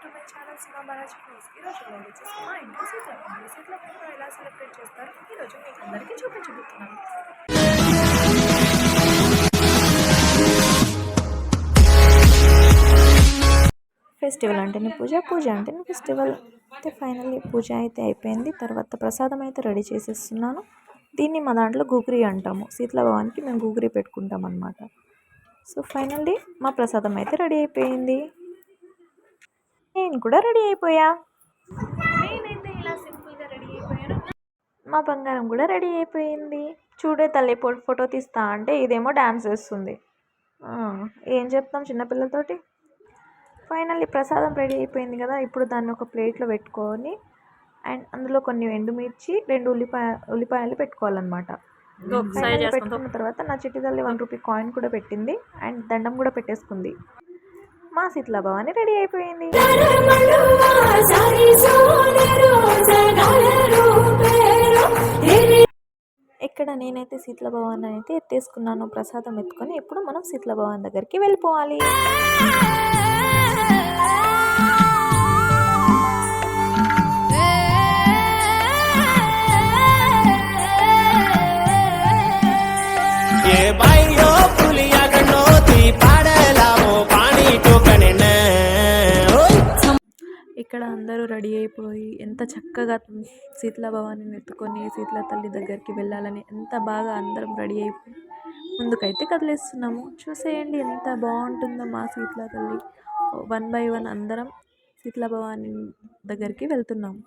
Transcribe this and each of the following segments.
To my channel Seema Balaji please. ఈరోజు నేను వచ్చేసి మా ఇంట్లో సీట్ల పండుగ ఎలా సెలబ్రేట్ చేస్తారు ఈరోజు మీకు అందరికీ చూపించబోతున్నాను. ఫెస్టివల్ అంటేనే పూజ, పూజ అంటేనే ఫెస్టివల్. అయితే ఫైనల్లీ పూజ అయితే అయిపోయింది. తర్వాత ప్రసాదం అయితే రెడీ చేసేస్తున్నాను. దీన్ని మా దాంట్లో గూగురి అంటాము. శీతల భవానికి మేము గూగురి పెట్టుకుంటాం అన్నమాట. సో ఫైనల్లీ మా ప్రసాదం అయితే రెడీ అయిపోయింది. నేను కూడా రెడీ అయిపోయా. నేనైతే ఇలా సింపుల్గా రెడీ అయిపోయాను. మా బంగారం కూడా రెడీ అయిపోయింది. చూడే తల్లి ఫోటో తీస్తా అంటే ఇదేమో డ్యాన్స్ వేస్తుంది. ఏం చెప్తాం చిన్నపిల్లలతోటి. ఫైనల్లీ ప్రసాదం రెడీ అయిపోయింది కదా. ఇప్పుడు దాన్ని ఒక ప్లేట్లో పెట్టుకొని అండ్ అందులో కొన్ని ఎండుమిర్చి 2 ఉల్లిపాయలు పెట్టుకోవాలన్నమాట. పెట్టుకున్న తర్వాత నా చిట్టి తల్లి 1 రూపీ కాయిన్ కూడా పెట్టింది అండ్ దండం కూడా పెట్టేసుకుంది. మా శీతల భవాని రెడీ అయిపోయింది. ఇక్కడ నేనైతే శీతల భవాని అయితే ఎత్తేసుకున్నాను. ప్రసాదం ఎత్తుకొని ఇప్పుడు మనం శీతల భవాని దగ్గరికి వెళ్ళిపోవాలి. ఇక్కడ అందరూ రెడీ అయిపోయి ఎంత చక్కగా శీతల భవానిని ఎత్తుకొని శీతల తల్లి దగ్గరికి వెళ్ళాలని ఎంత బాగా అందరం రెడీ అయిపోయి ముందుకైతే కదిలేస్తున్నాము. చూసేయండి ఎంత బాగుంటుందో మా శీతల తల్లి. 1 by 1 అందరం శీతల భవాని దగ్గరికి వెళ్తున్నాము.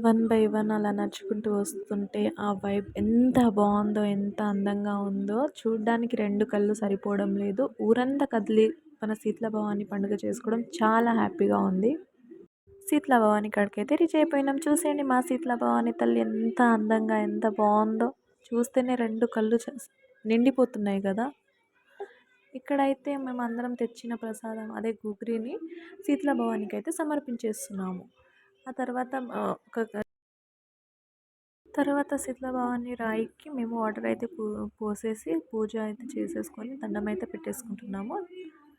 వన్ బై వన్ అలా నడుచుకుంటూ వస్తుంటే ఆ వైబ్ ఎంత బాగుందో, ఎంత అందంగా ఉందో. చూడ్డానికి 2 కళ్ళు సరిపోవడం లేదు. ఊరంతా కదిలి మన శీతల భవాని పండుగ చేసుకోవడం చాలా హ్యాపీగా ఉంది. శీతల భవాని కాడికైతే రీచ్ అయిపోయినాం. చూసేయండి మా శీతల భవాని తల్లి ఎంత అందంగా, ఎంత బాగుందో. చూస్తేనే 2 కళ్ళు నిండిపోతున్నాయి కదా. ఇక్కడైతే మేము అందరం తెచ్చిన ప్రసాదం అదే గూగురిని శీతల భవానికి అయితే సమర్పించేస్తున్నాము. ఆ తర్వాత శీతల భవాని రాయికి మేము వాటర్ అయితే పోసేసి పూజ అయితే చేసేసుకొని దండం అయితే పెట్టేసుకుంటున్నాము.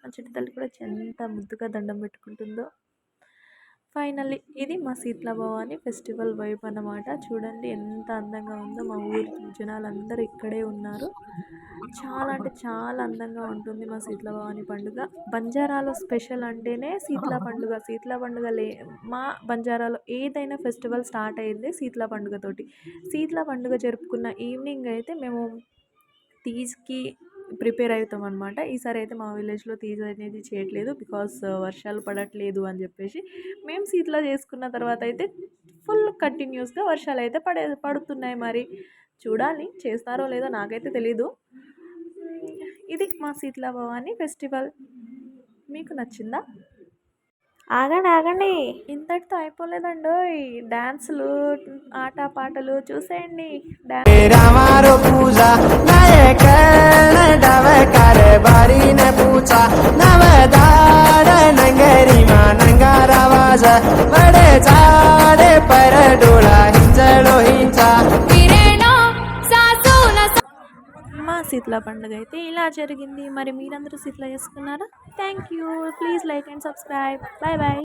మా చిట్టి తల్లి కూడా ఎంత ముద్దుగా దండం పెట్టుకుంటుందో. ఫైనల్లీ ఇది మా శీతల భవాని ఫెస్టివల్ వైబ్ అన్నమాట. చూడండి ఎంత అందంగా ఉందో. మా ఊరి జనాలందరూ ఇక్కడే ఉన్నారు. చాలా అంటే చాలా అందంగా ఉంటుంది మా శీతల భవాని పండుగ. బంజారాలో స్పెషల్ అంటేనే శీతల పండుగ. శీతల పండుగ మా బంజారాలో ఏదైనా ఫెస్టివల్ స్టార్ట్ అయ్యింది శీతల పండుగతోటి. శీతల పండుగ జరుపుకున్న ఈవినింగ్ అయితే మేము తీజ్కి ప్రిపేర్ అవుతాం అనమాట. ఈసారి అయితే మా విలేజ్లో తీజ్ అనేది చేయట్లేదు బికాస్ వర్షాలు పడట్లేదు అని చెప్పేసి. మేము శీతల చేసుకున్న తర్వాత అయితే ఫుల్ కంటిన్యూస్గా వర్షాలు అయితే పడుతున్నాయి. మరి చూడాలి చేస్తారో లేదో నాకైతే తెలీదు. ఇది మా శీతల భవాని ఫెస్టివల్. మీకు నచ్చిందా? ఆగండి ఇంతటితో అయిపోలేదండి. డాన్సులు, ఆట పాటలు చూసేయండి. మా శీతల పండుగ అయితే ఇలా జరిగింది. మరి మీరందరూ శీతల చేసుకున్నారా? Thank you. Please like and subscribe. Bye bye.